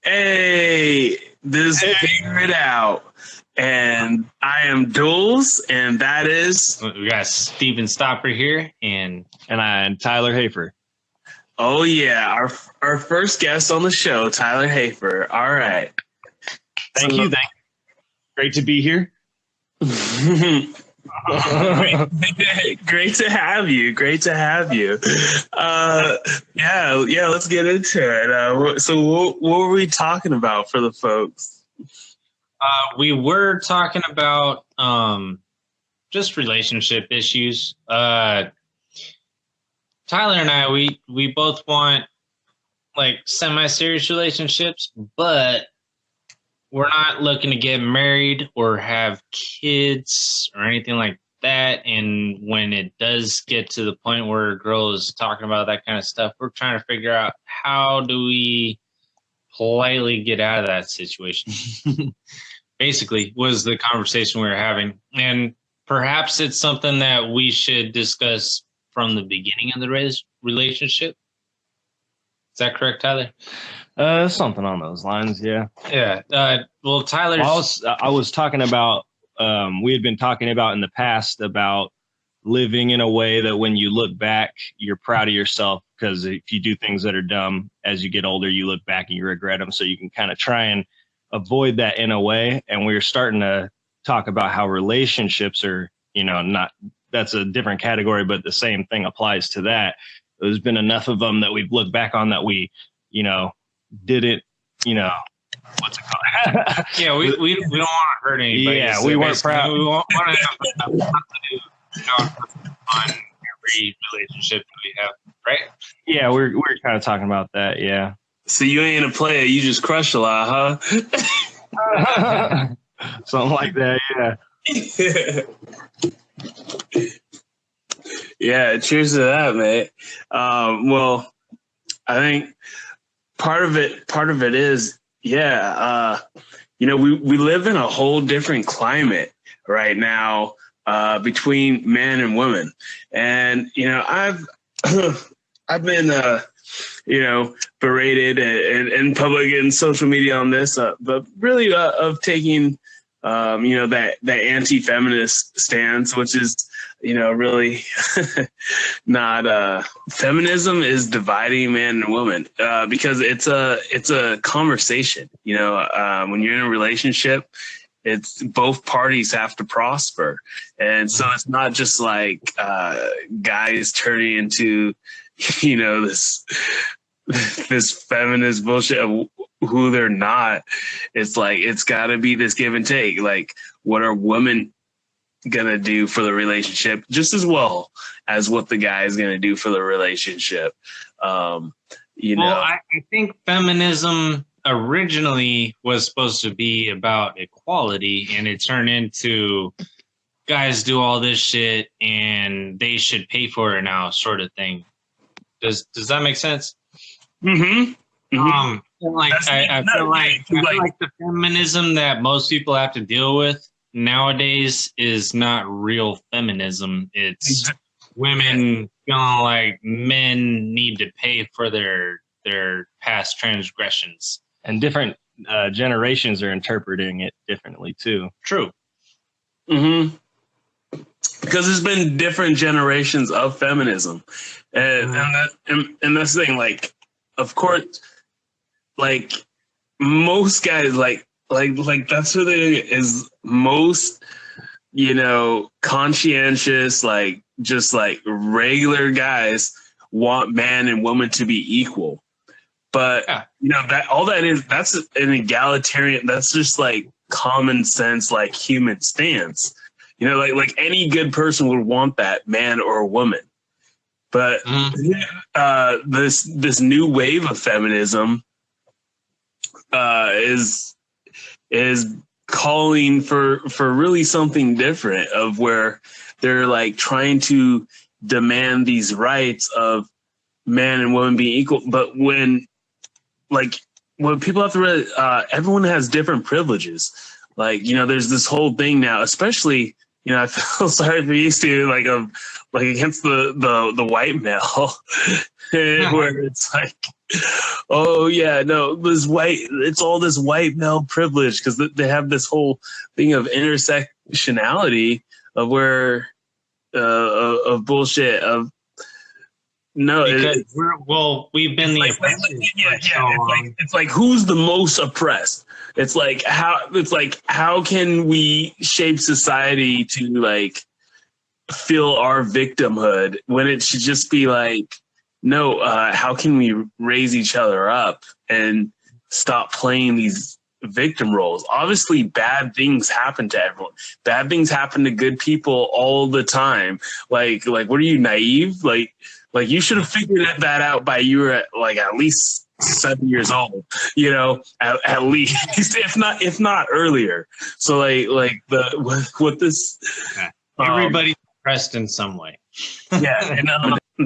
Hey, this figure it out. And I am Duels, and that is. We got Steven Stopper here, and I'm Tyler Haper. Oh yeah, our first guest on the show, Tyler Haper. All right. Thank you. Great to be here. Great to have you. Great to have you. Yeah. Let's get into it. So, what were we talking about for the folks? we were talking about just relationship issues. Tyler and I, we both want like semi-serious relationships, but we're not looking to get married or have kids or anything like that. And when it does get to the point where a girl is talking about that kind of stuff, we're trying to figure out how do we politely get out of that situation. Basically, was the conversation we were having. And perhaps it's something that we should discuss from the beginning of the relationship. Is that correct, Tyler? Something on those lines, yeah. Yeah. Well, Tyler, I was talking about. We had been talking about in the past about living in a way that when you look back, you're proud of yourself, because if you do things that are dumb as you get older, you look back and you regret them. So you can kind of try and avoid that in a way. And we were starting to talk about how relationships are, not, that's a different category, but the same thing applies to that. There's been enough of them that we've looked back on that we, didn't, what's it called? Yeah, we don't want to hurt anybody. Yeah, so we weren't proud. We want to have on every relationship that we have, right? Yeah, we're kind of talking about that, yeah. So you ain't a player, you just crush a lot, huh? Something like that, yeah. Yeah, cheers to that, mate. Well, I think part of it is, we live in a whole different climate right now between men and women. And, I've been, berated in public and social media on this, but really of taking, that anti-feminist stance, which is, really not feminism is dividing man and woman because it's a conversation. When you're in a relationship, it's both parties have to prosper, and so it's not just like guys turning into this feminist bullshit of who they're not. It's like it's got to be this give and take. Like, what are women gonna do for the relationship just as well as what the guy is gonna do for the relationship? Well, I think feminism originally was supposed to be about equality, and it turned into guys do all this shit and they should pay for it now, sort of thing. Does that make sense? Mm-hmm. Mm-hmm. I feel like the feminism that most people have to deal with nowadays is not real feminism. It's women feeling like men need to pay for their past transgressions. And different generations are interpreting it differently too. True. Mm-hmm. Because there's been different generations of feminism, and that's the thing. Like, of course, like most guys, like that's what it is. Most, conscientious, like just like regular guys want man and woman to be equal. But that's an egalitarian. That's just like common sense, like human stance. Like any good person would want that, man or woman. But this new wave of feminism is calling for really something different, of where they're like trying to demand these rights of man and woman being equal. But when people have to realize, everyone has different privileges. Like, there's this whole thing now, especially, I feel sorry for you, Stu, like against the white male, where it's like, Oh yeah, no, it's all this white male privilege because they have this whole thing of intersectionality of where of bullshit of no. Because we've been the oppressors for so long. It's like who's the most oppressed? It's like how can we shape society to like feel our victimhood when it should just be like, no, how can we raise each other up and stop playing these victim roles? Obviously, bad things happen to everyone. Bad things happen to good people all the time. Like, what are you, naive? Like you should have figured that out by you were at least 7 years old, at least, if not earlier. So like what this, everybody's oppressed in some way. Yeah, and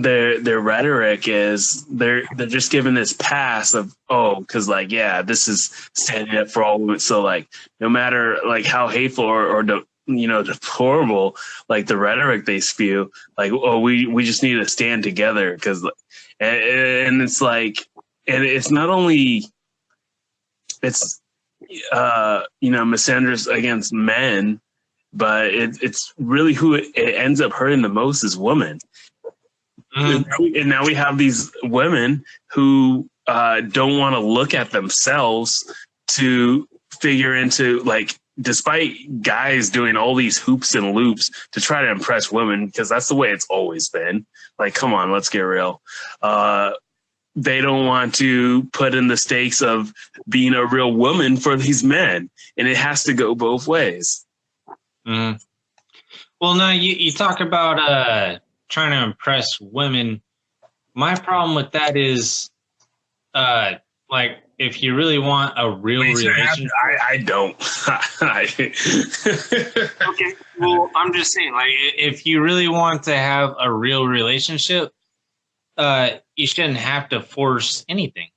their rhetoric is they're just given this pass of because this is standing up for all women. So like no matter like how hateful or deplorable like the rhetoric they spew, like we just need to stand together because and it's like and it's not only it's misandrous against men, but it's really who it ends up hurting the most is women. Mm-hmm. And now we have these women who don't want to look at themselves to figure into like, despite guys doing all these hoops and loops to try to impress women, because that's the way it's always been. Like, come on, let's get real. They don't want to put in the stakes of being a real woman for these men. And it has to go both ways. Mm. Well, now you talk about trying to impress women. My problem with that is, like, if you really want a real relationship, I don't. Okay, well, I'm just saying, like, if you really want to have a real relationship, you shouldn't have to force anything.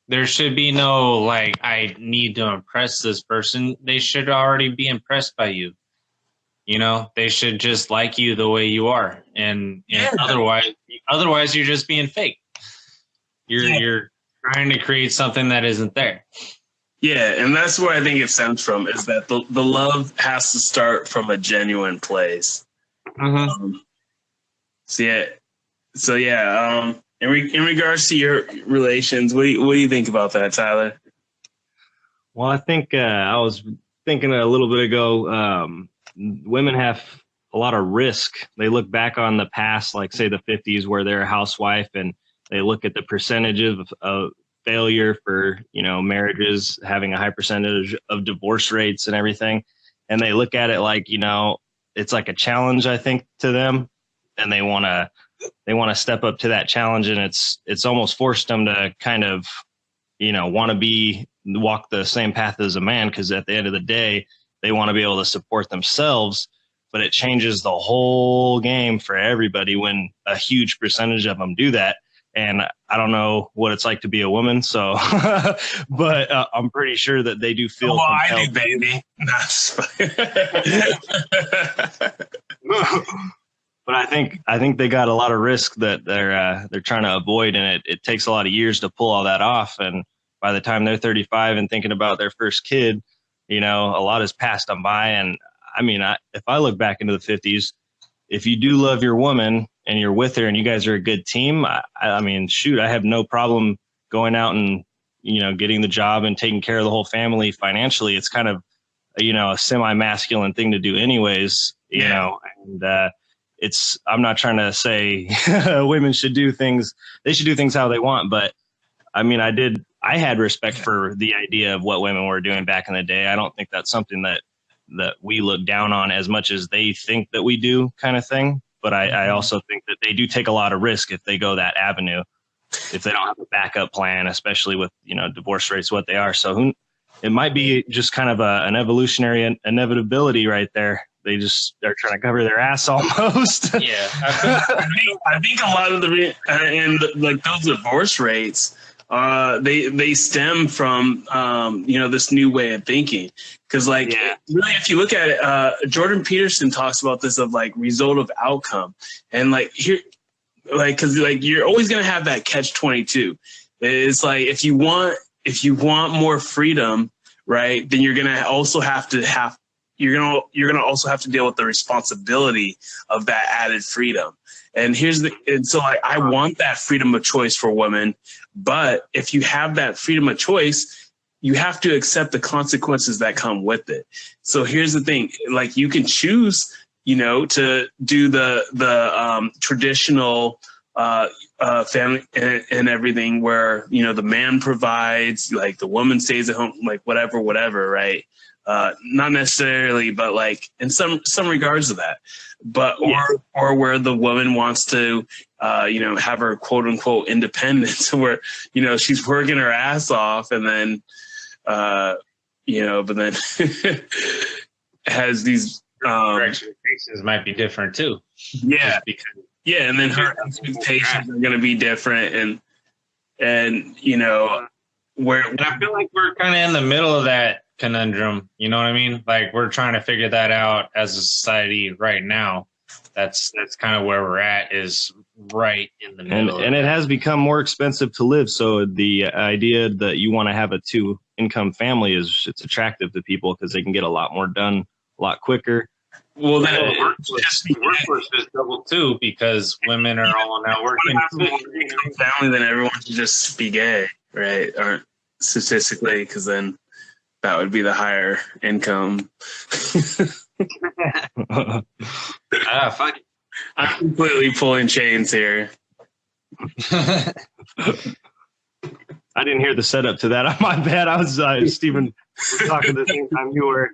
There should be no, like, I need to impress this person. They should already be impressed by you. They should just like you the way you are. And otherwise you're just being fake. You're trying to create something that isn't there. Yeah, and that's where I think it stems from, is that the love has to start from a genuine place. Mm-hmm. In regards to your relations, what do you think about that, Tyler? Well, I think I was thinking a little bit ago, women have a lot of risk. They look back on the past, like say the 50s, where they're a housewife, and they look at the percentage of failure for, marriages, having a high percentage of divorce rates and everything. And they look at it like, it's like a challenge, I think, to them. And they want to step up to that challenge. And it's almost forced them to kind of, want to walk the same path as a man. Cause at the end of the day, they want to be able to support themselves, but it changes the whole game for everybody when a huge percentage of them do that. And I don't know what it's like to be a woman, so, but I'm pretty sure that they do feel. Well, I do, baby. But I think they got a lot of risk that they're trying to avoid, and it takes a lot of years to pull all that off. And by the time they're 35 and thinking about their first kid, a lot has passed them by. And I mean, if I look back into the 50s, if you do love your woman and you're with her and you guys are a good team, I mean, shoot, I have no problem going out and, getting the job and taking care of the whole family financially. It's kind of, a semi-masculine thing to do anyways, and I'm not trying to say women should do things. They should do things how they want. But I mean, I had respect for the idea of what women were doing back in the day. I don't think that's something that we look down on as much as they think that we do, kind of thing. But I also think that they do take a lot of risk if they go that avenue, if they don't have a backup plan, especially with, divorce rates, what they are. So it might be just kind of an evolutionary inevitability right there. They just are trying to cover their ass almost. Yeah. I think a lot of like those divorce rates, they stem from, this new way of thinking. Cause really, if you look at it, Jordan Peterson talks about this of like result of outcome, and like here, like, cause like you're always going to have that catch-22. It's like if you want more freedom, right, then you're gonna also have to deal with the responsibility of that added freedom. And so I want that freedom of choice for women, but if you have that freedom of choice, you have to accept the consequences that come with it. So here's the thing, like you can choose, to do the traditional family and everything where, the man provides, like the woman stays at home, like whatever, right? Not necessarily, but like in some regards of that, but or where the woman wants to, have her quote unquote independence, where she's working her ass off, and then, but then has these expectations might be different too. Yeah, and then her expectations are going to be different, and where and I feel like we're kind of in the middle of that conundrum, you know what I mean? Like we're trying to figure that out as a society right now. That's kind of where we're at, is right in the middle. And it has become more expensive to live. So the idea that you want to have a 2-income family it's attractive to people because they can get a lot more done a lot quicker. Well, the workforce is double too, because women are all now working. Family, then everyone should just be gay, right? Or statistically, because then that would be the higher income. Fuck. I'm completely pulling chains here. I didn't hear the setup to that. My bad. I was Stephen was talking at the same time you were.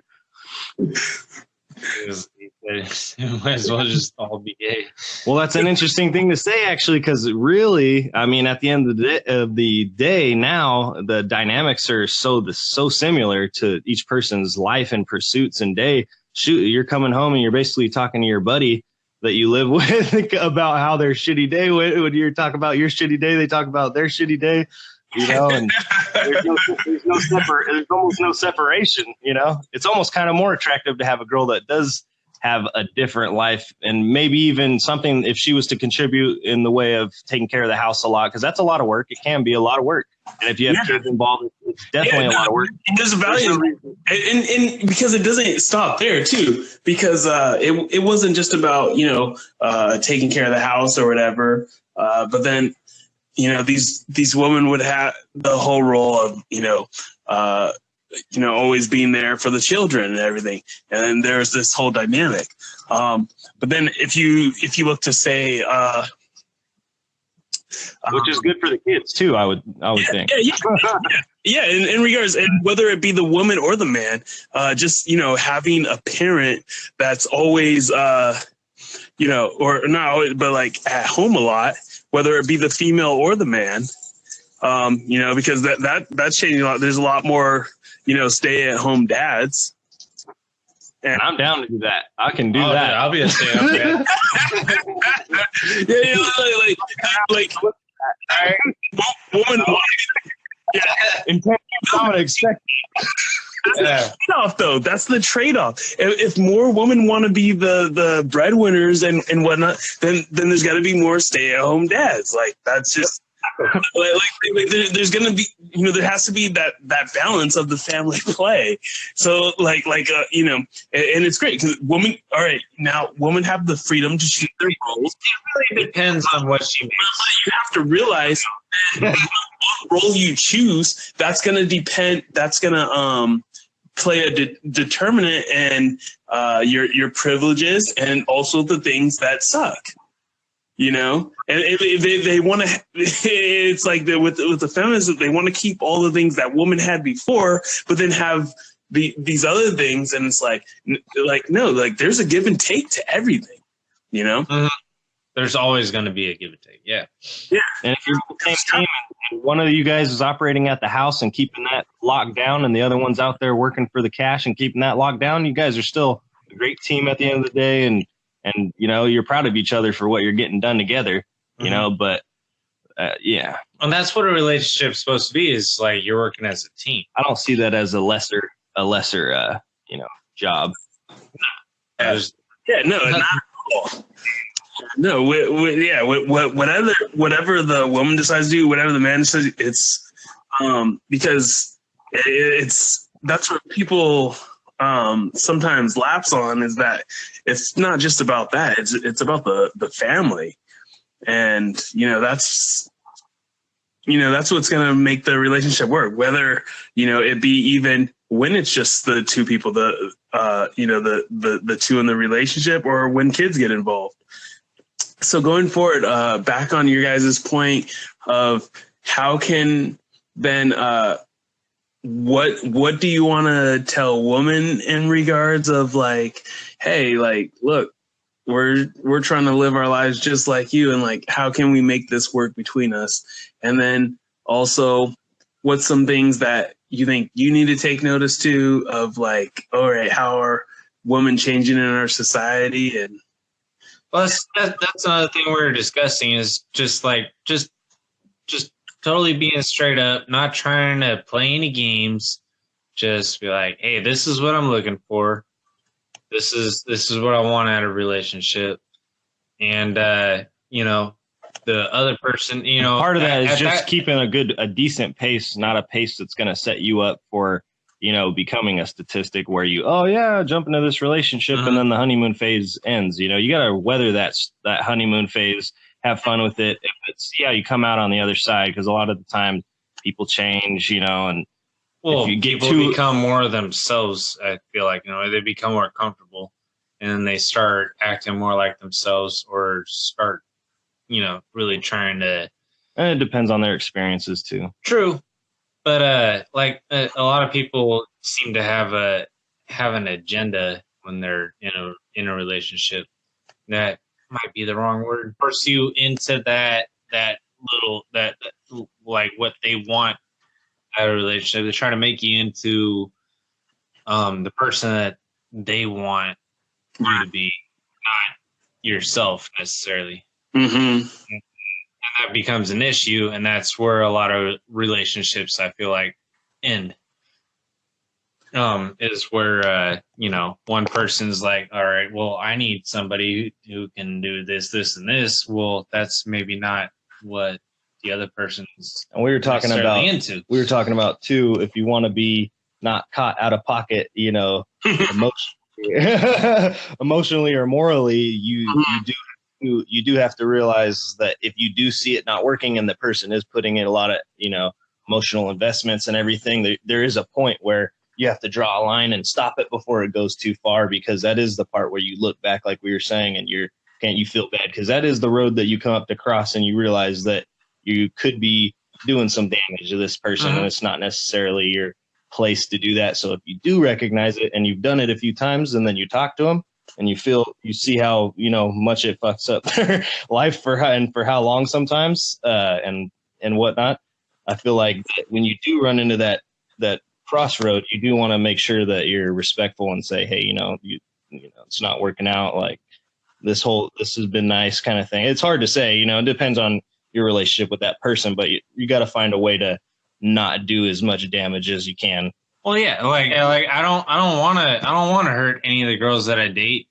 Might as well just all be gay. Well, that's an interesting thing to say, actually, because really, I mean, at the end of the day, now the dynamics are so similar to each person's life and pursuits and day. Shoot, you're coming home and you're basically talking to your buddy that you live with about how their shitty day went. When you talk about your shitty day, they talk about their shitty day. And there's almost no separation, It's almost kind of more attractive to have a girl that does have a different life, and maybe even something if she was to contribute in the way of taking care of the house a lot, because that's a lot of work. It can be a lot of work. And if you have kids involved, it's definitely a lot of work. And there's value, and because it doesn't stop there too, because it wasn't just about, taking care of the house or whatever, but then, these women would have the whole role of, always being there for the children and everything. And then there's this whole dynamic. But then if you look to say, which is good for the kids too, I would think. Yeah. In regards, and whether it be the woman or the man, just, having a parent that's always, or not always, but like at home a lot, whether it be the female or the man, because that's changing a lot. There's a lot more, stay-at-home dads. And I'm down to do that. I can do that. Yeah, I'll be a stay-at-home dad. Woman. Yeah. In 10 years, I'm gonna expect. Trade-off, though. That's the trade-off. If more women want to be the breadwinners and whatnot, then there's got to be more stay-at-home dads. Like that's just there's gonna be, there has to be that balance of the family play. So and it's great because women have the freedom to choose their roles. It really depends on what she makes. You have to realize what role you choose, that's gonna depend. That's gonna play a determinant in your privileges and also the things that suck. And they want to. It's like with the feminists, they want to keep all the things that women had before, but then have these other things, and it's like no, like there's a give and take to everything. Mm-hmm. There's always going to be a give and take. Yeah. And if you're the same team, and one of you guys is operating at the house and keeping that locked down, and the other one's out there working for the cash and keeping that locked down, you guys are still a great team at the end of the day, and you're proud of each other for what you're getting done together. But yeah. And that's what a relationship's supposed to be, is like you're working as a team. I don't see that as a lesser job. No, not at all. No, whatever the woman decides to do, whatever the man decides, it's because it's that's what people sometimes lapse on, is that it's not just about that. It's about the family, and that's what's going to make the relationship work. Whether it be even when it's just the two people, the two in the relationship, or when kids get involved. So going forward, back on your guys' point of how can then what do you want to tell women in regards of like, hey, like, look, we're trying to live our lives just like you, and like, how can we make this work between us? And then also, what's some things that you think you need to take notice to of, like, all right, how are women changing in our society? And well, that's another thing we're discussing, is just totally being straight up, not trying to play any games. Just be like, hey, this is what I'm looking for. This is what I want out of a relationship. And the other person, part of that is just keeping a decent pace, not a pace that's going to set you up for becoming a statistic where you jump into this relationship and then the honeymoon phase ends. You got to weather that honeymoon phase, have fun with it. If it's you come out on the other side, because a lot of the time people change, and if you get people become more themselves. I feel like they become more comfortable, and then they start acting more like themselves, or start really trying to. And it depends on their experiences too. True. But a lot of people seem to have an agenda when they're in a relationship. That might be the wrong word. Force you into that like what they want out of a relationship. They try to make you into the person that they want you to be, not yourself necessarily. Mm-hmm. And that becomes an issue, and that's where a lot of relationships, I feel like, end. Is where one person's like, all right, well, I need somebody who can do this, this, and this. Well, that's maybe not what the other person's. And we were talking about into. We were talking about too, if you want to be not caught out of pocket, emotionally or morally, you do have to realize that if you do see it not working and the person is putting in a lot of, emotional investments and everything, there is a point where you have to draw a line and stop it before it goes too far, because that is the part where you look back, like we were saying, and you feel bad, because that is the road that you come up to cross, and you realize that you could be doing some damage to this person, and it's not necessarily your place to do that. So if you do recognize it and you've done it a few times, and then you talk to them, and you see how much it fucks up their life for how long sometimes, and whatnot. I feel like that when you do run into that crossroad, you do want to make sure that you're respectful and say, hey, it's not working out. Like this has been nice, kind of thing. It's hard to say, it depends on your relationship with that person, but you got to find a way to not do as much damage as you can. Well, yeah, like I don't want to hurt any of the girls that I date.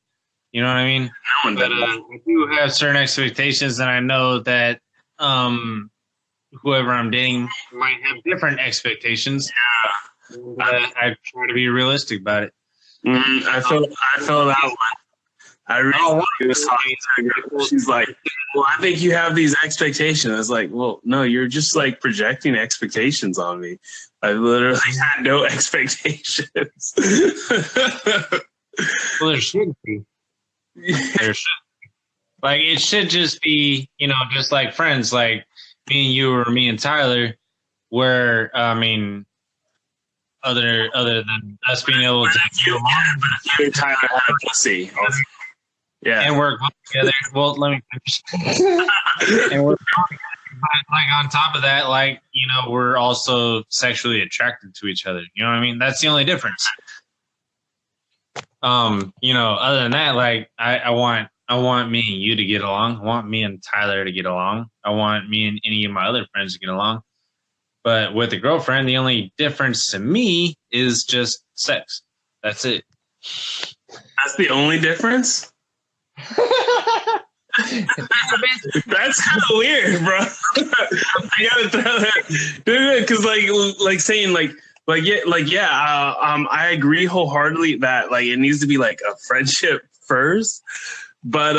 You know what I mean? But I do have certain expectations, and I know that whoever I'm dating might have different expectations. Yeah, I try to be realistic about it. I feel that one. I really was talking to a girl. She's like, well, I think you have these expectations. I was like, well, no, you're just like projecting expectations on me. I literally had no expectations. Well, there should be. There should. Like, it should just be, just like friends, like me and you, or me and Tyler, where, other than us being able to get along, but if you and Tyler had a pussy. Yeah. And work together. Well, let me finish. And we're like, on top of that, like, we're also sexually attracted to each other. You know what I mean? That's the only difference. Other than that, like, I want me and you to get along. I want me and Tyler to get along. I want me and any of my other friends to get along. But with a girlfriend, the only difference to me is just sex. That's it. That's the only difference? That's kind of weird, bro. I gotta throw that because like saying I agree wholeheartedly that like it needs to be like a friendship first, but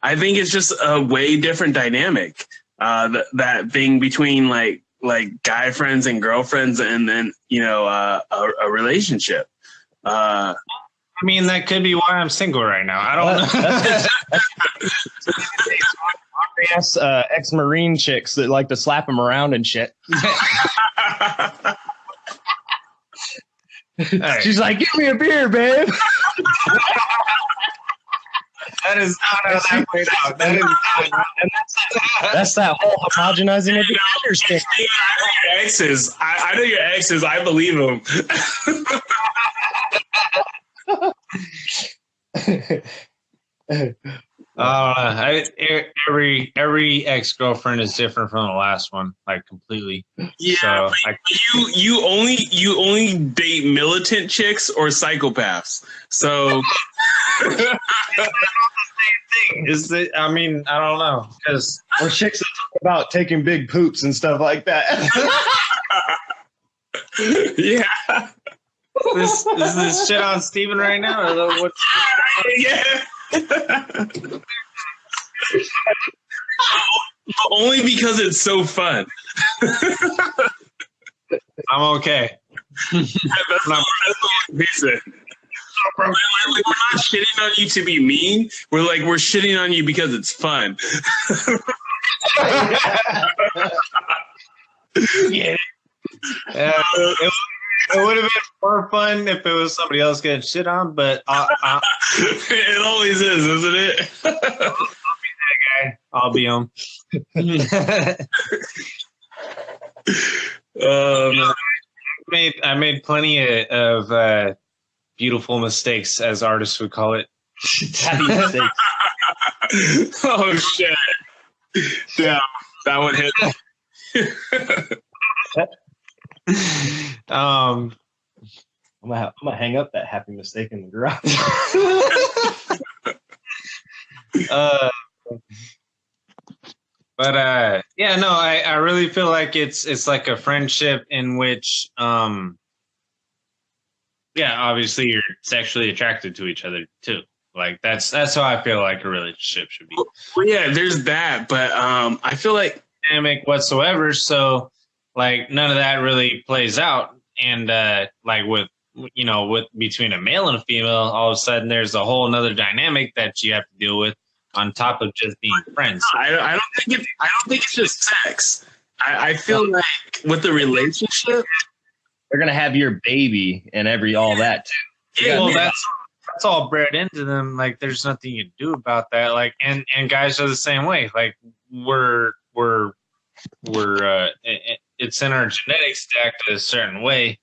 I think it's just a way different dynamic. That thing between like guy friends and girlfriends, and then a relationship. I mean, that could be why I'm single right now. I don't know. Yes, ex-Marine chicks that like to slap them around and shit. Hey. She's like, "Give me a beer, babe." That is not how that played out. That's that whole homogenizing of the understand. Your exes. I know your exes. I believe them. Every ex-girlfriend is different from the last one, like completely. Yeah, so, you only date militant chicks or psychopaths. So is it? I mean, I don't know, because or chicks that talk about taking big poops and stuff like that. Yeah. Is this shit on Steven right now? Or what? Yeah. Only because it's so fun. I'm okay. That's not reason. We're not shitting on you to be mean. We're shitting on you because it's fun. Yeah. It would have been more fun if it was somebody else getting shit on, but it always is, isn't it? I'll be him. I made plenty of beautiful mistakes, as artists would call it. Happy mistakes. Oh shit! Yeah, that would hit. I'm gonna hang up that happy mistake in the garage. I really feel like it's like a friendship in which obviously you're sexually attracted to each other too. Like that's how I feel like a relationship should be. Well, yeah, there's that, but I feel like dynamic whatsoever. So like none of that really plays out, and like with between a male and a female, all of a sudden there's a whole another dynamic that you have to deal with on top of just being friends. I don't think it's just sex. I feel like with the relationship, they're gonna have your baby and all that too. Yeah, well, that's all bred into them. Like, there's nothing you can do about that. Like, and guys are the same way. Like, we're it's in our genetics to act a certain way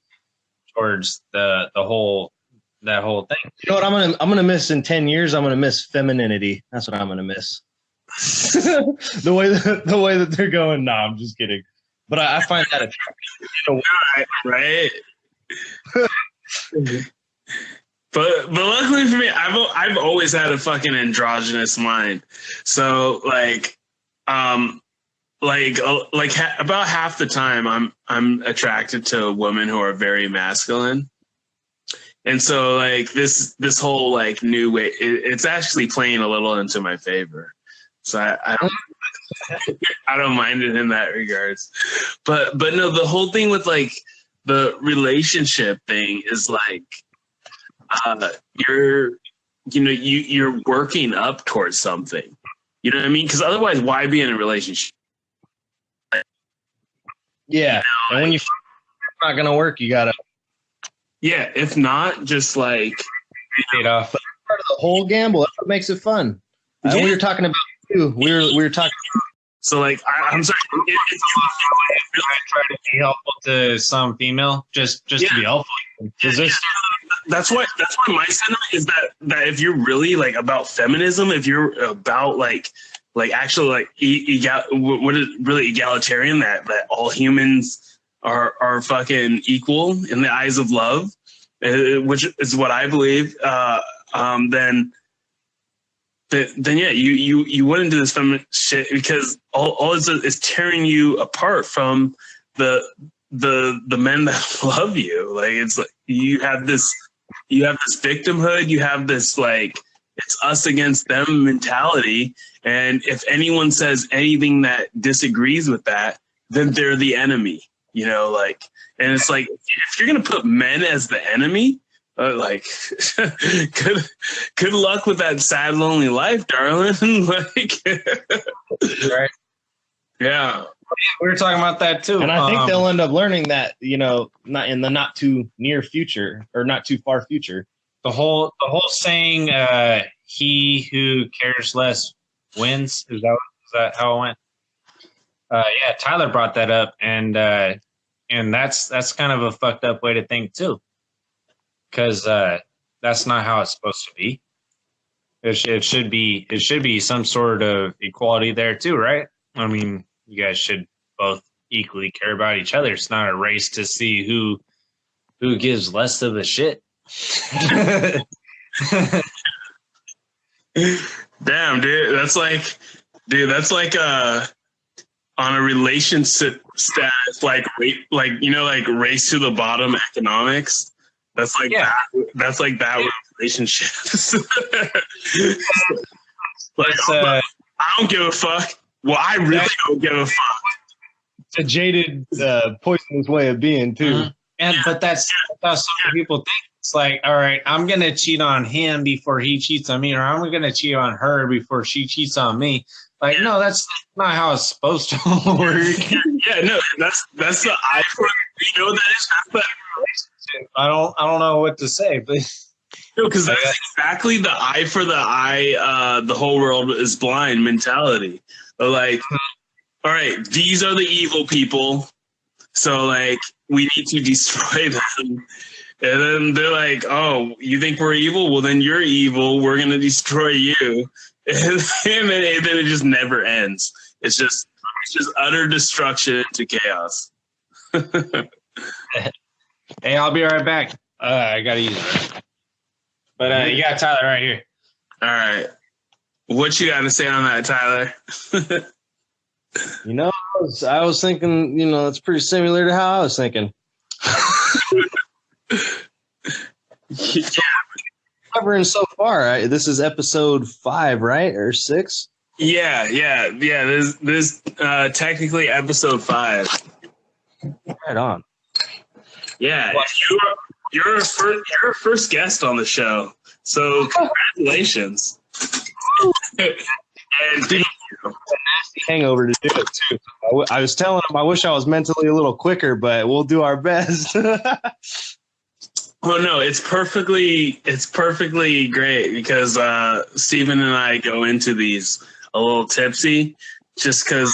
towards that whole thing. You know what I'm gonna miss in 10 years? I'm gonna miss femininity. That's what I'm gonna miss. the way that they're going. Nah, I'm just kidding. But I find that attractive. Right. But luckily for me, I've always had a fucking androgynous mind. So about half the time I'm attracted to women who are very masculine. And so like this whole like new way, it's actually playing a little into my favor. So I don't mind it in that regards. But no, the whole thing with like the relationship thing is like you're working up towards something. You know what I mean? Because otherwise, why be in a relationship? Yeah, and when it's not gonna work, you gotta. Yeah, if not, just like it off. But part of the whole gamble. That's what makes it fun. We were talking about too. We were talking. So like, I'm sorry. If you try to be helpful to some female, just to be helpful. That's why my sentiment is that if you're really like about feminism, if you're about like actually like what is really egalitarian, that all humans are fucking equal in the eyes of love, which is what I believe. Then then yeah, you wouldn't do this feminist shit because all is tearing you apart from the men that love you. Like it's like you have this victimhood, you have this like it's us against them mentality, and if anyone says anything that disagrees with that, then they're the enemy. You know, like, and it's like if you're gonna put men as the enemy. Like, good luck with that sad, lonely life, darling. Like, right? Yeah, we were talking about that too, and I think they'll end up learning that, you know, not in the not too near future or not too far future. The whole saying, "He who cares less wins." Is that how it went? Yeah, Tyler brought that up, and that's kind of a fucked up way to think too. Because that's not how it's supposed to be. It should be some sort of equality there too, right? I mean, you guys should both equally care about each other. It's not a race to see who gives less of a shit. Damn, dude, that's like on a relationship status, like you know, like race to the bottom economics. That's like that with relationships. Like, I don't give a fuck. Well, I really don't give a fuck. It's a jaded, poisonous way of being too. Mm-hmm. But that's how some people think. It's like, all right, I'm gonna cheat on him before he cheats on me, or I'm gonna cheat on her before she cheats on me. Like, no, that's not how it's supposed to work. Yeah, no, that's the eye for, you know what that is? That's the I don't know what to say, but no, because that's exactly the eye for the eye. The whole world is blind mentality. But like, all right, these are the evil people, so like we need to destroy them. And then they're like, "Oh, you think we're evil? Well, then you're evil. We're gonna destroy you." And then it just never ends. It's just utter destruction into chaos. Hey, I'll be right back. I gotta use it. But you got Tyler right here. All right. What you got to say on that, Tyler? You know, I was thinking, you know, it's pretty similar to how I was thinking. Yeah. Covering so far, this is episode 5, right? Or 6? Yeah. This technically episode 5. Right on. Yeah, you're a first guest on the show, so congratulations. And thank you. A nasty hangover to do it too. I was telling him I wish I was mentally a little quicker, but we'll do our best. Well, no, it's perfectly great because Steven and I go into these a little tipsy, just because.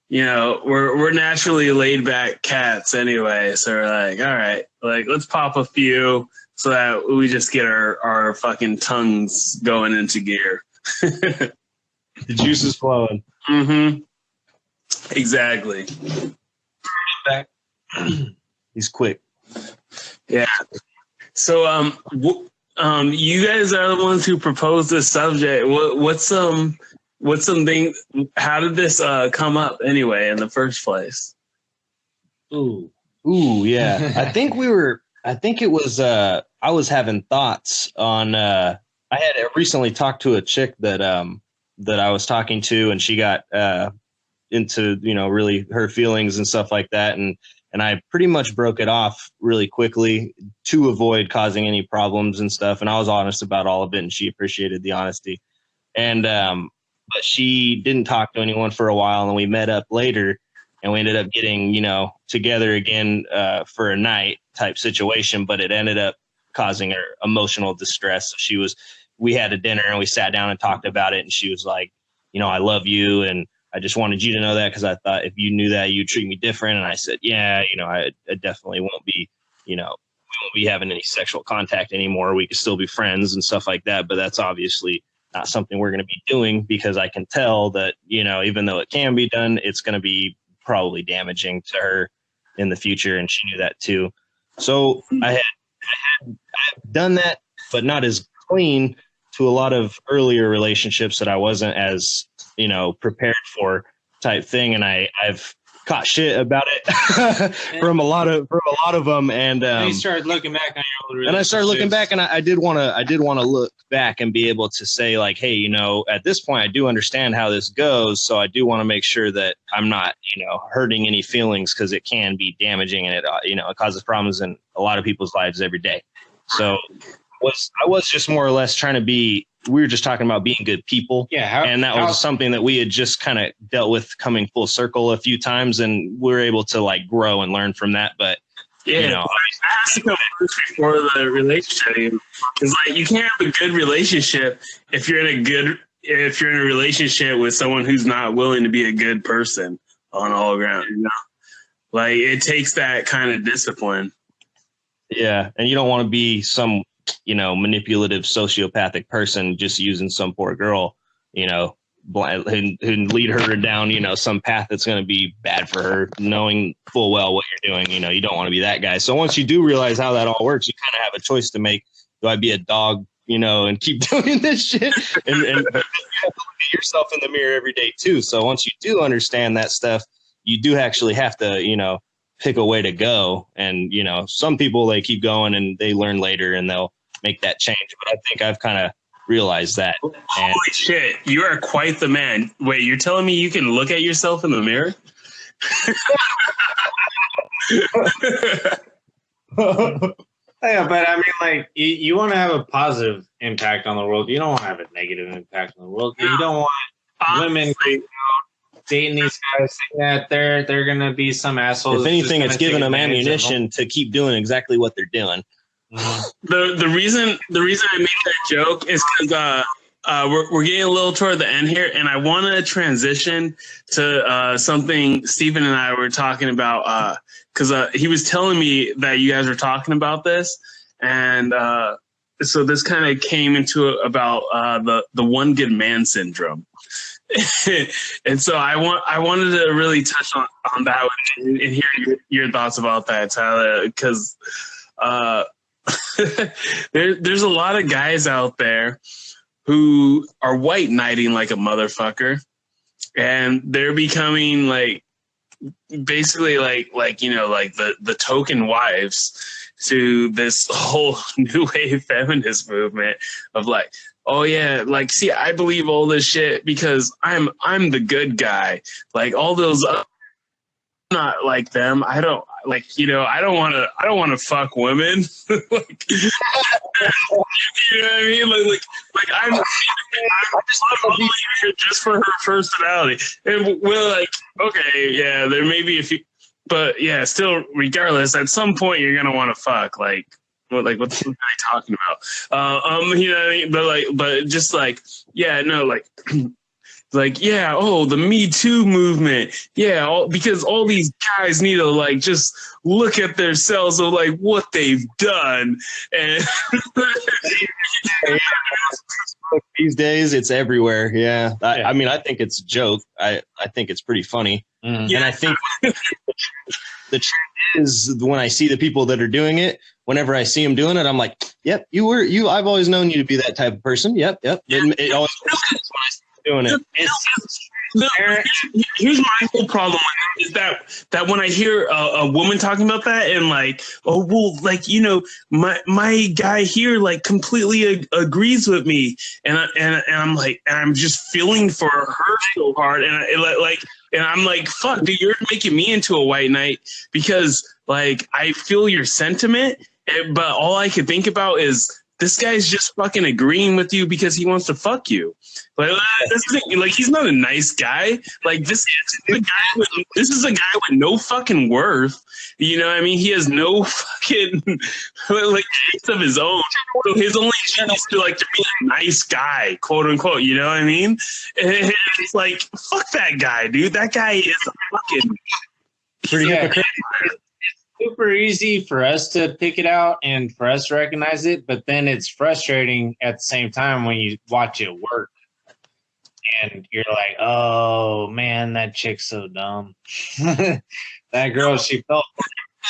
You know, we're naturally laid back cats anyway, so we're like, all right, like let's pop a few so that we just get our fucking tongues going into gear. The juice is flowing. Mm-hmm. Exactly. Back. He's quick. Yeah. So you guys are the ones who proposed this subject. What's something? How did this come up anyway in the first place? Ooh, yeah. I think it was. I was having thoughts on. I had recently talked to a chick that I was talking to, and she got into, you know, really her feelings and stuff like that, and I pretty much broke it off really quickly to avoid causing any problems and stuff. And I was honest about all of it, and she appreciated the honesty. And but she didn't talk to anyone for a while, and we met up later, and we ended up getting, you know, together again for a night type situation, but it ended up causing her emotional distress. So we had a dinner and we sat down and talked about it, and she was like, you know, I love you, and I just wanted you to know that because I thought if you knew that, you'd treat me different. And I said, yeah, you know, I definitely won't be, you know, we won't be having any sexual contact anymore. We could still be friends and stuff like that, but that's obviously not something we're going to be doing because I can tell that, you know, even though it can be done, it's going to be probably damaging to her in the future. And she knew that too. So I had done that, but not as clean. to a lot of earlier relationships that I wasn't as, prepared for type thing. And I've caught shit about it from a lot of them. And you started looking back on your old and I started looking back, and I did want to look back and be able to say, like, hey, at this point I do understand how this goes. So I do want to make sure that I'm not, hurting any feelings, because it can be damaging, and it, it causes problems in a lot of people's lives every day. So I was just more or less trying to be, we were just talking about being good people. Yeah. And that was something that we had just kind of dealt with coming full circle a few times, and we were able to like grow and learn from that. But yeah, I have to go first before the relationship. Because like you can't have a good relationship if you're in a relationship with someone who's not willing to be a good person on all ground. Like it takes that kind of discipline. Yeah, and you don't want to be some manipulative sociopathic person just using some poor girl, and lead her down, some path that's going to be bad for her, knowing full well what you're doing. You don't want to be that guy. So once you do realize how that all works, you kind of have a choice to make. Do I be a dog, and keep doing this shit? And you have to look at yourself in the mirror every day too. So once you do understand that stuff, you do actually have to, pick a way to go. And, some people, they keep going and they learn later and they'll make that change. But I think I've kind of realized that. And holy shit, you are quite the man. Wait, you're telling me you can look at yourself in the mirror? Yeah, but I mean, like, you want to have a positive impact on the world. You don't want to have a negative impact on the world. You don't want women dating these guys saying that they're gonna be some assholes. If anything, it's giving them ammunition to keep doing exactly what they're doing. The reason I made that joke is because we're getting a little toward the end here, and I want to transition to something Stephen and I were talking about because he was telling me that you guys were talking about this, and so this kind of came into about the one good man syndrome. And so I wanted to really touch on that and hear your thoughts about that, Tyler, because there's a lot of guys out there who are white knighting like a motherfucker, and they're becoming like basically like the token wives to this whole new wave feminist movement of like, oh yeah, like, see, I believe all this shit because I'm the good guy. Like all those not like them. I don't like, I don't want to fuck women. Like, you know what I mean? Like I'm just just for her personality. And we're like, okay, yeah, there may be a few, but yeah, still, regardless, at some point you're gonna want to fuck. Like what's the guy talking about? You know what I mean? But just like, yeah, no, like. Like, yeah, oh, the Me Too movement. Yeah, because all these guys need to, like, just look at themselves of, like, what they've done. And these days, it's everywhere. Yeah. I mean, I think it's a joke. I think it's pretty funny. Mm-hmm. And I think the truth is, when I see the people that are doing it, whenever I see them doing it, I'm like, yep, I've always known you to be that type of person. Yep. It always makes sense when I see doing it. Here's my whole problem with it, is that when I hear a woman talking about that and like, oh well, like, my guy here like completely agrees with me, and I'm like, and I'm just feeling for her so hard, and I'm like, fuck, dude, you're making me into a white knight because like I feel your sentiment, but all I can think about is, this guy's just fucking agreeing with you because he wants to fuck you. Like, he's not a nice guy. Like, this is a guy with no fucking worth. You know what I mean? He has no fucking, like, taste of his own. So his only chance is to be a nice guy, quote unquote. You know what I mean? And it's like, fuck that guy, dude. That guy is a fucking pretty hypocritical. Super easy for us to pick it out and for us to recognize it, but then it's frustrating at the same time when you watch it work and you're like, oh man, that chick's so dumb. That girl, she felt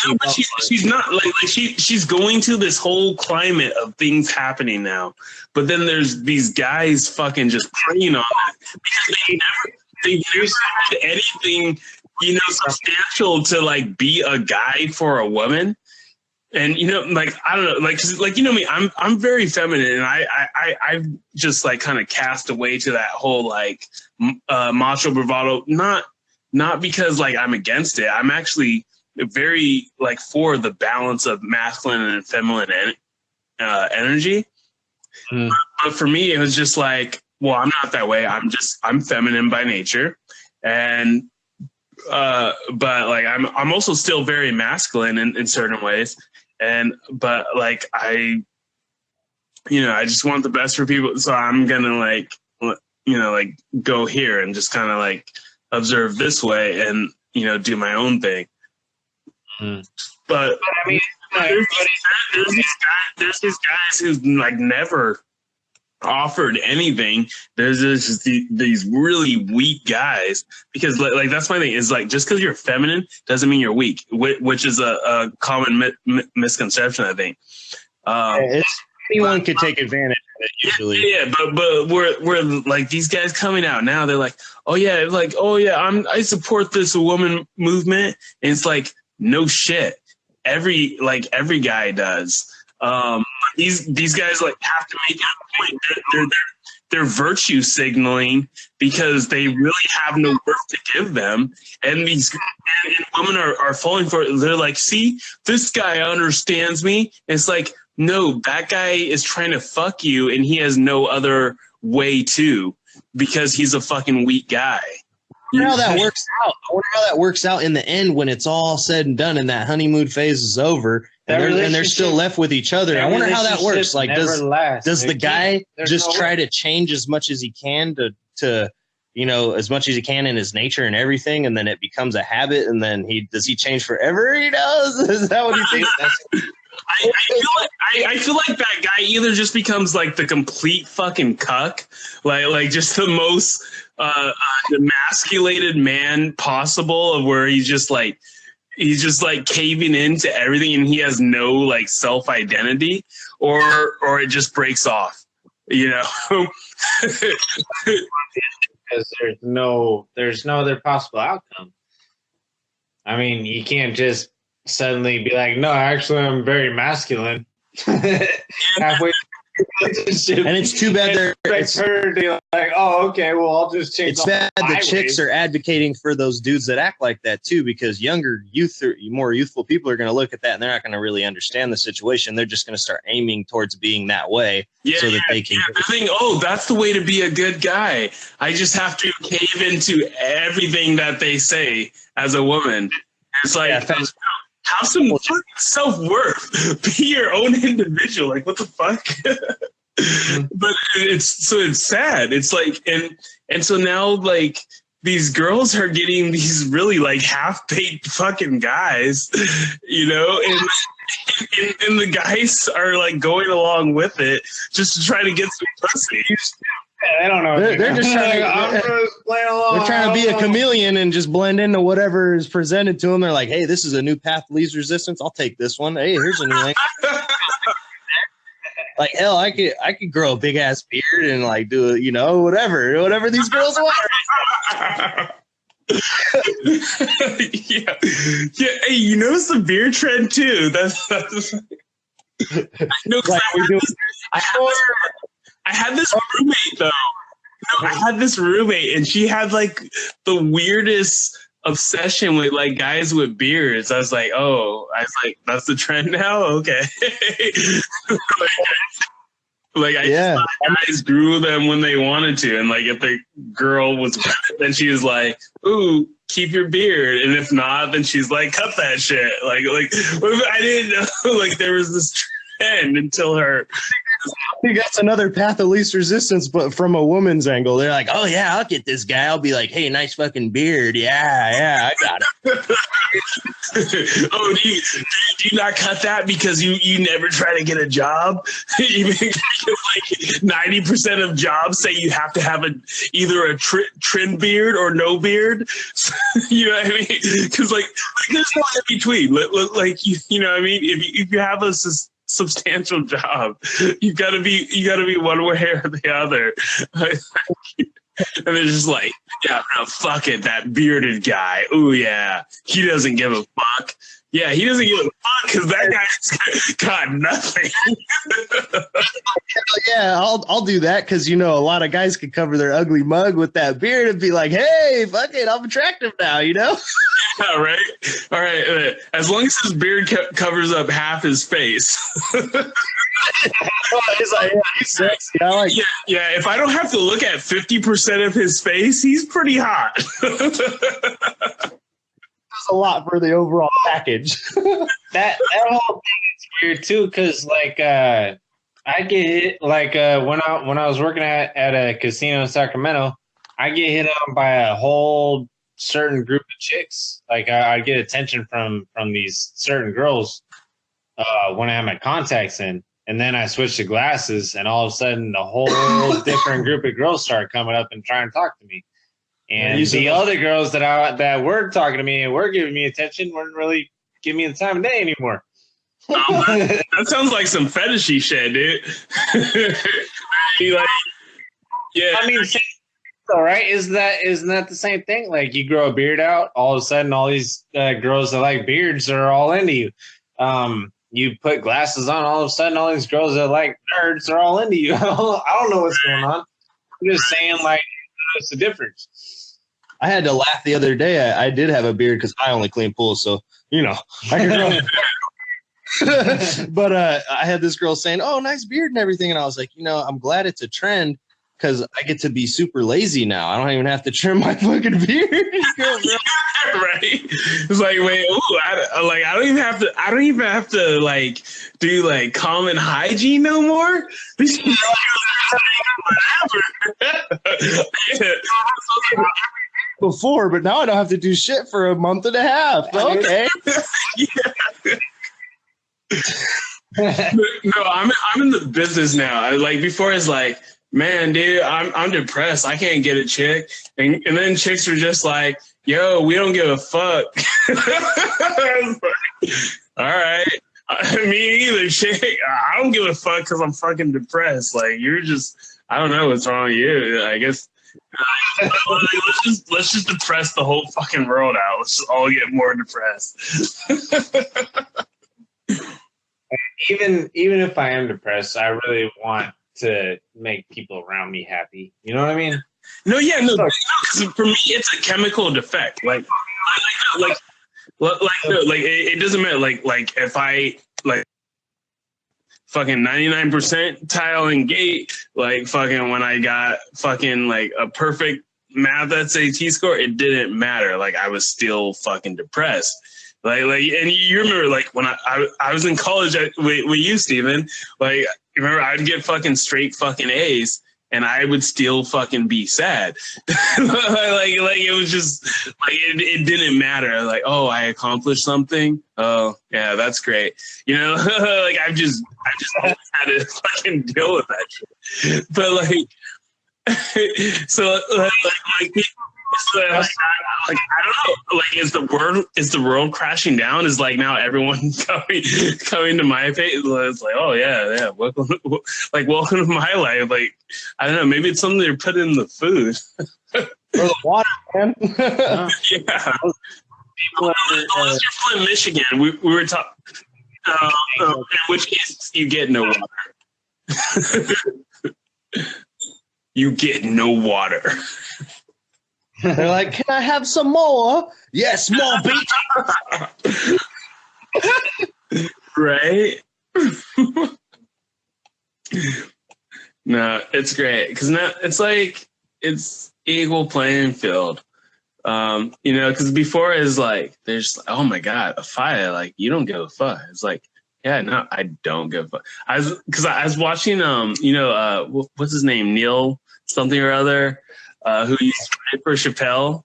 No, but she's not like she's going to this whole climate of things happening now. But then there's these guys fucking just preying on it because they never had anything, you know, substantial to like be a guy for a woman. And you know, like I don't know, like you know me, I'm very feminine, and I've just like kind of cast away to that whole like macho bravado. Not because like I'm against it. I'm actually very like for the balance of masculine and feminine energy. But for me, it was just like, well, I'm not that way. I'm feminine by nature, and but like I'm also still very masculine in certain ways. But like I just want the best for people, so I'm gonna like like go here and just kind of like observe this way and do my own thing. But I mean, there's these guys who've like never offered anything. There's just these really weak guys, because like that's my thing, is like just because you're feminine doesn't mean you're weak, which is a common misconception, I think. Anyone could take advantage of it usually. Yeah, but we're like these guys coming out now, they're like, I support this woman movement, and it's like, no shit, every guy does. These guys like have to make a point. They're virtue signaling because they really have no worth to give them, and these women are falling for it. They're like, see, this guy understands me. And it's like, no, that guy is trying to fuck you, and he has no other way to, because he's a fucking weak guy. I wonder how that works out. I wonder how that works out in the end when it's all said and done and that honeymoon phase is over and they're still left with each other. I wonder how that works. Like, does the guy just try to change as much as he can to as much as he can in his nature and everything, and then it becomes a habit, and then does he change forever? Is that what he thinks? I feel like that guy either just becomes like the complete fucking cuck, like just the most emasculated man possible, of where he's just like caving into everything and he has no like self identity, or it just breaks off, because there's no other possible outcome. I mean, you can't just suddenly be like, no, actually I'm very masculine. Halfway and it's too bad it's her to like, oh, okay, well, I'll just change. It's bad the chicks are advocating for those dudes that act like that too, because more youthful people are going to look at that and they're not going to really understand the situation. They're just going to start aiming towards being that way, so that they can. They're thinking, oh, that's the way to be a good guy. I just have to cave into everything that they say as a woman. It's like, have some self-worth. Be your own individual. Like, what the fuck? But it's sad. It's like, and so now like these girls are getting these really like half-baked fucking guys, and the guys are like going along with it just to try to get some pussy. I don't know. They're just trying they're trying to be a chameleon and just blend into whatever is presented to them. They're like, hey, this is a new path to least resistance. I'll take this one. Hey, here's a new thing. Like, hell, I could grow a big ass beard and like do whatever these girls want. Yeah. Hey, you notice the beard trend too. That's no, I had this roommate though. No, I had this roommate, and she had like the weirdest obsession with like guys with beards. I was like, that's the trend now. Okay. I just thought guys grew them when they wanted to, and like if the girl was with it, then she was like, "Ooh, keep your beard," and if not, then she's like, "Cut that shit." Like I didn't know like there was this trend until her think that's another path of least resistance, but from a woman's angle. They're like, oh, yeah, I'll get this guy. I'll be like, hey, nice fucking beard. Yeah, I got it. Oh, do you not cut that because you never try to get a job? Even like 90% of jobs say you have to have either a trim beard or no beard. You know what I mean? Because like there's no in between. Like you know what I mean? If you have a substantial job, you gotta be one way or the other. And they're just like, yeah, no, fuck it, that bearded guy. Oh yeah, he doesn't give a fuck. Yeah, he doesn't give a fuck because that guy's got nothing. Yeah, I'll do that because a lot of guys could cover their ugly mug with that beard and be like, hey, fuck it, I'm attractive now, Yeah, right. All right. As long as his beard covers up half his face. He's like, yeah, he's sexy. I like. Yeah. If I don't have to look at 50% of his face, he's pretty hot. A lot for the overall package. that whole thing is weird too, because like I get hit like when I was working at a casino in Sacramento, I get hit on by a whole certain group of chicks. Like I'd get attention from these certain girls when I have my contacts in, and then I switch to glasses, and all of a sudden a whole different group of girls start coming up and trying to talk to me. And the other girls that were talking to me and were giving me attention weren't really giving me the time of day anymore. That sounds like some fetishy shit, dude. Yeah. I mean, all right, isn't that the same thing? Like you grow a beard out, all of a sudden all these girls that like beards are all into you. You put glasses on, all of a sudden all these girls that like nerds are all into you. I don't know what's going on. I'm just saying, like, what's the difference? I had to laugh the other day. I did have a beard because I only clean pools, so I can grow. But I had this girl saying, "Oh, nice beard and everything," and I was like, I'm glad it's a trend because I get to be super lazy now. I don't even have to trim my fucking beard. Right? It's like, wait, I don't even have to like do like common hygiene no more. Before, but now I don't have to do shit for a month and a half. Okay. No, I'm in the business now. Like before, it's like, man, dude, I'm depressed. I can't get a chick, and then chicks are just like, yo, we don't give a fuck. All right. Me either, chick. I don't give a fuck because I'm fucking depressed. Like you're just, I don't know what's wrong with you. I guess. Let's just depress the whole fucking world out. Let's just all get more depressed. Even if I am depressed, I really want to make people around me happy. You know what I mean? No, because for me it's a chemical defect. It doesn't matter. Like if I like fucking 99% tile and gate, like fucking when I got fucking like a perfect math SAT score, it didn't matter. Like I was still fucking depressed. Like, and you remember like when I was in college with you, Steven, like, remember I'd get fucking straight fucking A's and I would still fucking be sad. like it was just like, it didn't matter. Like, oh, I accomplished something. Oh yeah, that's great. Like I've just always had to fucking deal with that shit. But like, so I don't know. Like, is the world crashing down? Is like now everyone coming to my page? It's like, oh yeah, welcome to my life. Like, I don't know. Maybe it's something they're putting in the food or the water, man. Yeah. Unless you're Flint, Michigan, we were talking. In which case, you get no water. You get no water. They're like, can I have some more? Yes, more beach. Right? No, it's great because now it's like it's equal playing field. Because before is like there's oh my god, a fire, like you don't give a fuck. It's like Yeah, no, I don't give a fuck. Because I was watching, what's his name? Neil something or other, who used to write for Chappelle.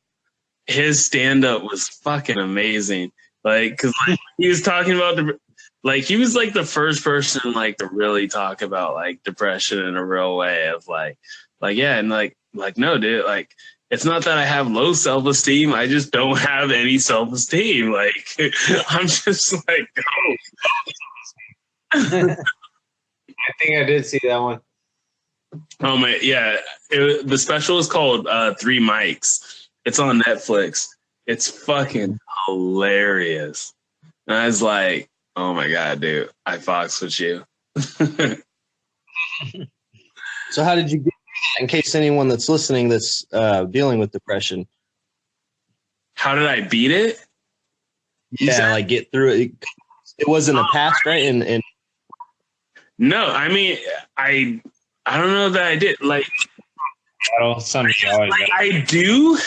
His stand-up was fucking amazing. Like, because like, he was talking about he was like the first person like to really talk about like depression in a real way of yeah, and like no, dude, like it's not that I have low self-esteem. I just don't have any self-esteem. Like I'm just like, oh. I think I did see that one. Oh my, yeah. The special is called 3 Mics. It's on Netflix. It's fucking hilarious. And I was like, oh my God, dude, I fox with you. So how did you get, in case anyone that's listening that's dealing with depression? How did I beat it? Yeah, like get through it. It wasn't a past, right? And no, I mean, I don't know that I did. Like, I do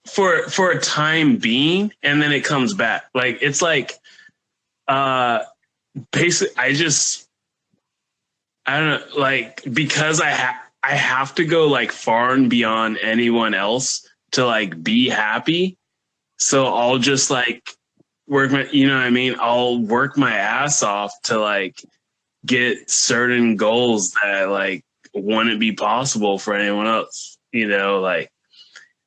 for a time being, and then it comes back. Like it's like, basically, I don't know, like because I have to go like far and beyond anyone else to like be happy. So I'll just like work my, you know what I mean? I'll work my ass off to like get certain goals that like wouldn't be possible for anyone else, you know, like,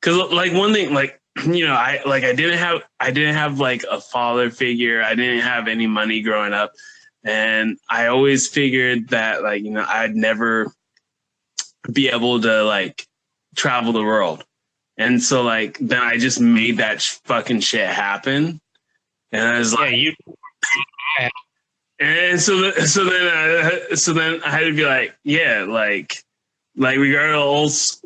cause like one thing, like, you know, I didn't have like a father figure. I didn't have any money growing up. And I always figured that like, you know, I'd never be able to like travel the world. And so like, then I just made that fucking shit happen. And I was like, and so then I had to be like, yeah, like regardless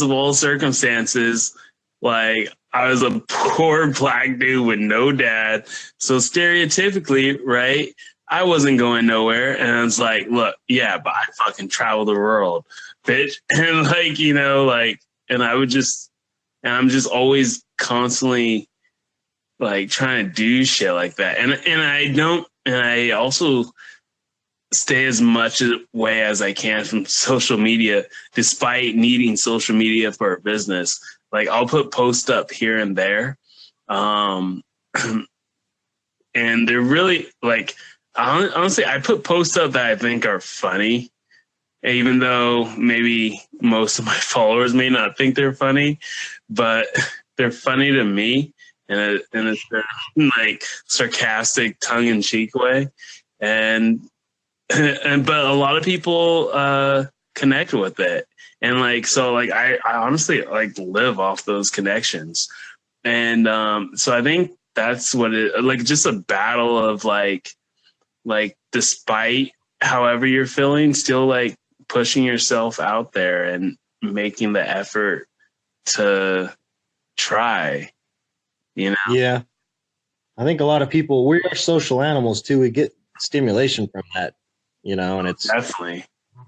of all circumstances, like I was a poor black dude with no dad. So stereotypically, right, I wasn't going nowhere. And I was like, look, yeah, but I fucking travel the world, bitch. And like, you know, like, and I'm just always constantly like trying to do shit like that. And I also stay as much away as I can from social media, despite needing social media for a business. Like I'll put posts up here and there. And they're really like, honestly, I put posts up that I think are funny, even though maybe most of my followers may not think they're funny, but they're funny to me in a like sarcastic, tongue-in-cheek way. And but a lot of people connect with it. And like, so like, I honestly like live off those connections. And so I think that's what it, like, just a battle of like despite however you're feeling, still like pushing yourself out there and making the effort to try, you know? Yeah. I think a lot of people, we are social animals too. We get stimulation from that, you know, and it's definitely a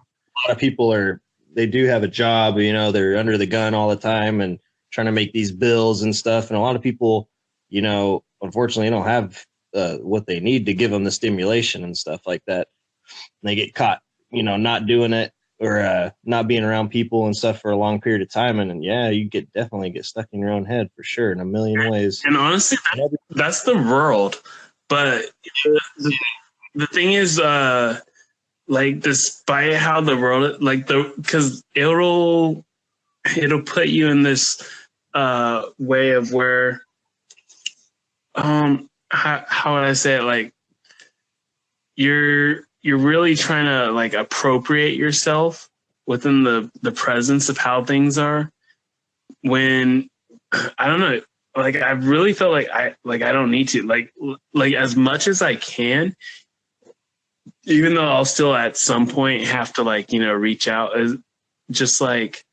lot of people they do have a job, you know, they're under the gun all the time and trying to make these bills and stuff. And a lot of people, you know, unfortunately don't have what they need to give them the stimulation and stuff like that. And they get caught, you know, not doing it or not being around people and stuff for a long period of time. And yeah, you definitely get stuck in your own head for sure in a million ways. And honestly, that's the world. But the thing is, like, despite how the world, like, because it'll put you in this way of where, how would I say it? Like, you're really trying to like appropriate yourself within the presence of how things are. When I don't know, like I really felt like I don't need to like as much as I can, even though I'll still at some point have to like, you know, reach out, just like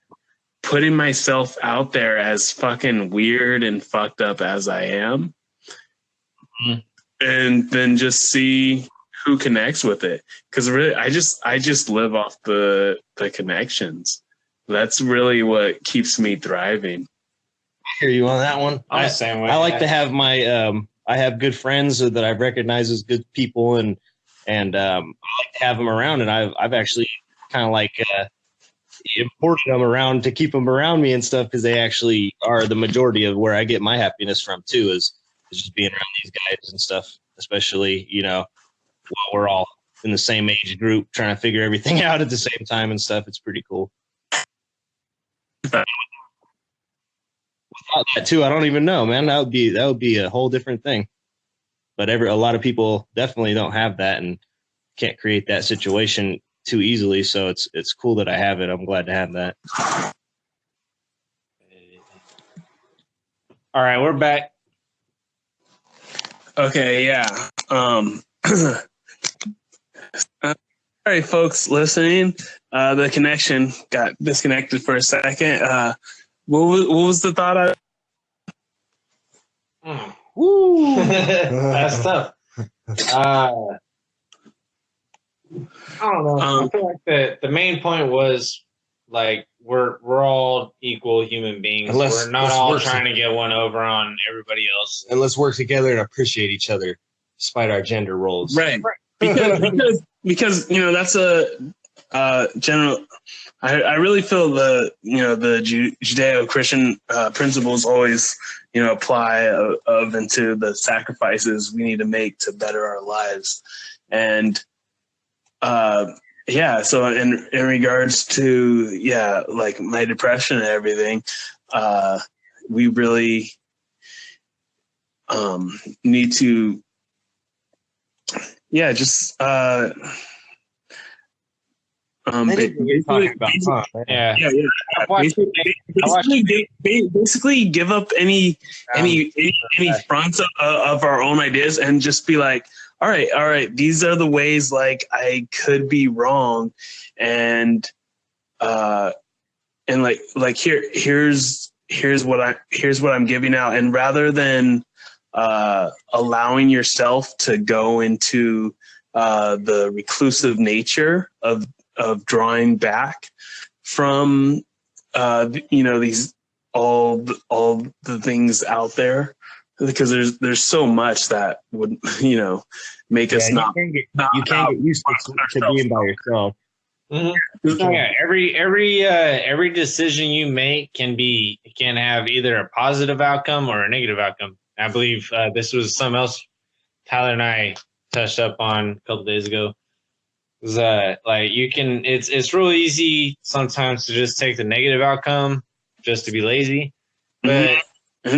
putting myself out there as fucking weird and fucked up as I am. Mm-hmm. And then just see who connects with it. Cause really, I just live off the connections. That's really what keeps me thriving. I hear you on that one. I'm the same way. I like to have my, I have good friends that I recognize as good people and and I like to have them around. And I've actually kind of like imported them around to keep them around me and stuff, because they actually are the majority of where I get my happiness from too, is just being around these guys and stuff, especially, you know, while we're all in the same age group trying to figure everything out at the same time and stuff. It's pretty cool. Without that too, I don't even know, man. That would be a whole different thing. But a lot of people definitely don't have that and can't create that situation too easily. So it's cool that I have it. I'm glad to have that. All right, we're back. Okay, yeah. All right, folks listening. The connection got disconnected for a second. What was the thought? Woo! That's tough. I don't know. I feel like the main point was like we're all equal human beings. We're not all trying to get one over on everybody else. And let's work together and appreciate each other despite our gender roles. Right. Because you know, that's a general. I really feel the Judeo-Christian principles always, you know, apply into the sacrifices we need to make to better our lives. And so in regards to like my depression and everything, we really need to basically give up any fronts of our own ideas and just be like, all right, these are the ways like I could be wrong, and like here's what I'm giving out, and rather than allowing yourself to go into the reclusive nature of drawing back from these all the things out there, because there's so much that would make us not get used to being by yourself. Mm-hmm. Yeah, every decision you make can have either a positive outcome or a negative outcome. I believe this was something else Tyler and I touched up on a couple days ago. It's really easy sometimes to just take the negative outcome just to be lazy, but it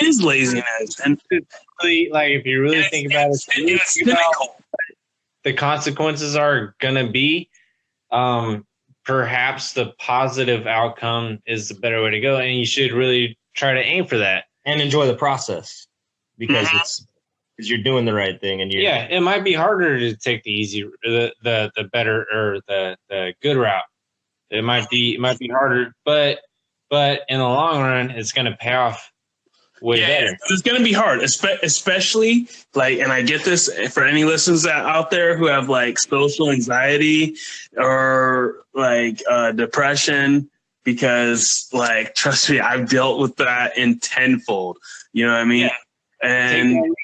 is laziness. And really, like, if you really think about it, it's about the consequences are gonna be, perhaps the positive outcome is the better way to go, and you should really try to aim for that and enjoy the process, because because you're doing the right thing, and it might be harder to take the easy, the better, or the good route. It might be harder, but in the long run, it's going to pay off way better. It's going to be hard, especially like, and I get this for any listeners out there who have like social anxiety or like depression, because like, trust me, I've dealt with that in tenfold. You know what I mean? And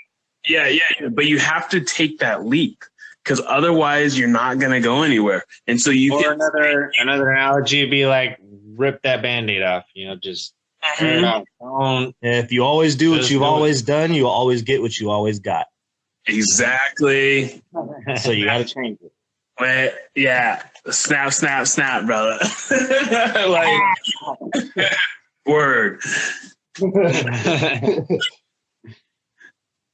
but you have to take that leap, because otherwise you're not going to go anywhere. And so another analogy would be like, rip that Band-Aid off, just tear it off. If you always do what you've always done, you'll always get what you always got. Exactly. So you got to change it. But snap, brother. Like, word.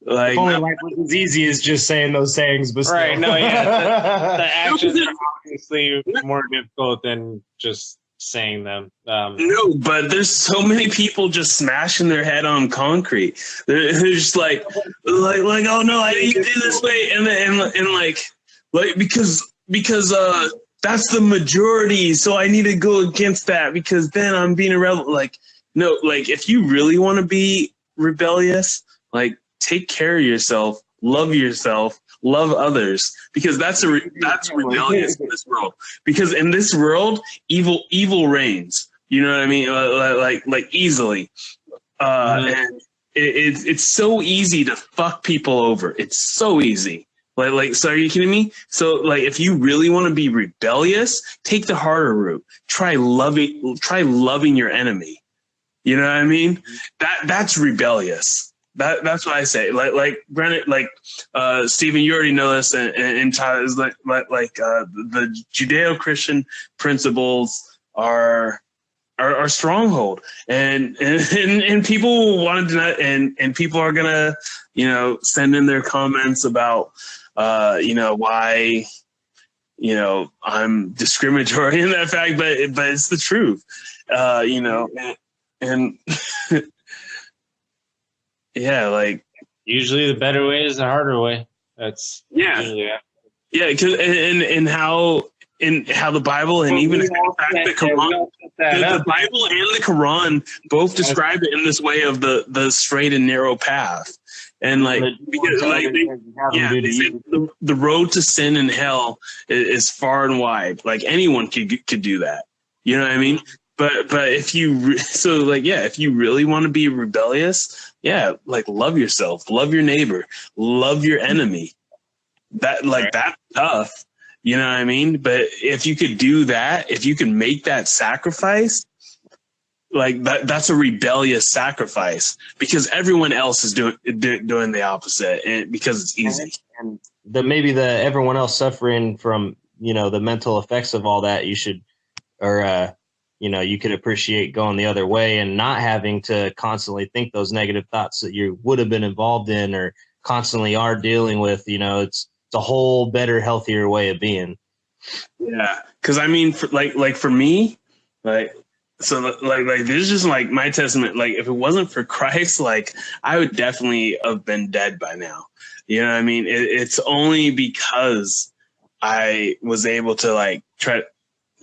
Like, only life was as easy as just saying those sayings, but still. Right? No, the actions are obviously more difficult than just saying them. No, but there's so many people just smashing their head on concrete. They're just like, oh no, I need to do this way, and like because that's the majority, so I need to go against that, because then I'm being a rebel. Like, no, like, if you really want to be rebellious, like, take care of yourself, love others, because that's rebellious in this world. Because in this world, evil reigns. You know what I mean? Like easily. And it's so easy to fuck people over. It's so easy. So are you kidding me? So like, if you really want to be rebellious, take the harder route. Try loving your enemy. You know what I mean? That's rebellious. That's what I say. Like Brennan, Stephen, you already know this, and Tyler is the Judeo-Christian principles are our stronghold, and people want to deny, and people are gonna, send in their comments about, why, I'm discriminatory in that fact, but it's the truth, and yeah, like usually the better way is the harder way. That's yeah, because and how the Bible and even the Quran, the Bible and the Quran both describe it in this way of the straight and narrow path, and the road to sin and hell is far and wide. Like anyone could do that. You know what I mean? But if you if you really want to be rebellious, love yourself, love your neighbor, love your enemy. That's tough. You know what I mean? But if you could do that, if you can make that sacrifice, like that's a rebellious sacrifice, because everyone else is doing the opposite, and because it's easy. And everyone else suffering from, the mental effects of all that, you could appreciate going the other way and not having to constantly think those negative thoughts that you would have been involved in or constantly are dealing with. It's a whole better, healthier way of being. Yeah, because I mean, for me, this is just like my testament. Like, if it wasn't for Christ, I would definitely have been dead by now. You know what I mean? It's only because I was able to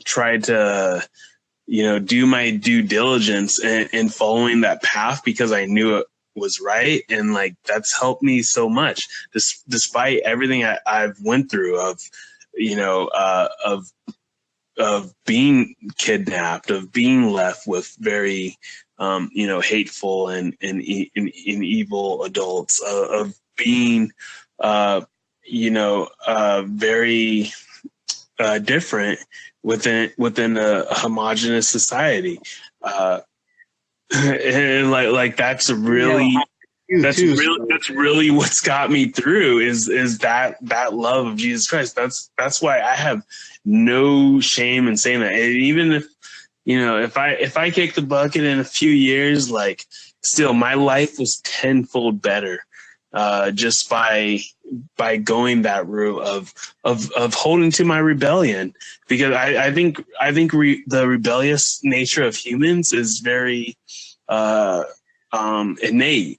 try to do my due diligence and following that path, because I knew it was right, and that's helped me so much, despite everything I've went through of being kidnapped, of being left with very hateful and evil adults, of being very different within a homogenous society, and that's really what's got me through is that love of Jesus Christ. That's why I have no shame in saying that. And even if I kick the bucket in a few years, still my life was tenfold better, just by going that route of holding to my rebellion, because I think the rebellious nature of humans is very innate,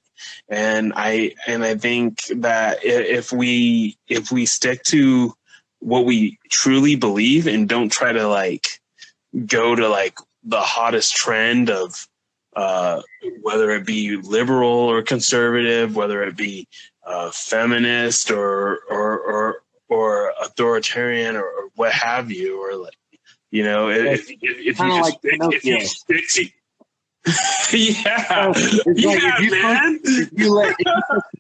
and I think that if we stick to what we truly believe and don't try to go to the hottest trend of whether it be liberal or conservative, whether it be feminist or authoritarian or what have you, or if you stick to if you let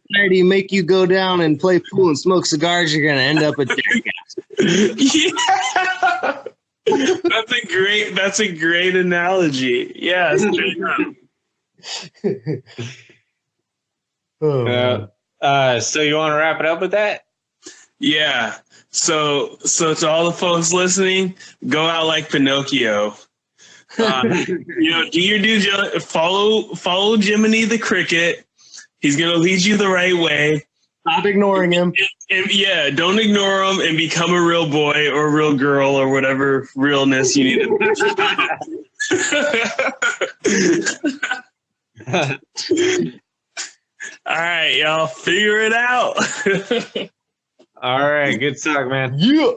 society make you go down and play pool and smoke cigars, you're gonna end up a jackass. Yeah. That's a great analogy. Yeah. So you want to wrap it up with that? Yeah. So to all the folks listening, go out like Pinocchio. Do your due, follow Jiminy the Cricket. He's gonna lead you the right way. Stop ignoring him. And don't ignore him, and become a real boy or a real girl or whatever realness you need to. All right, y'all, figure it out. All right, good talk, man. Yeah.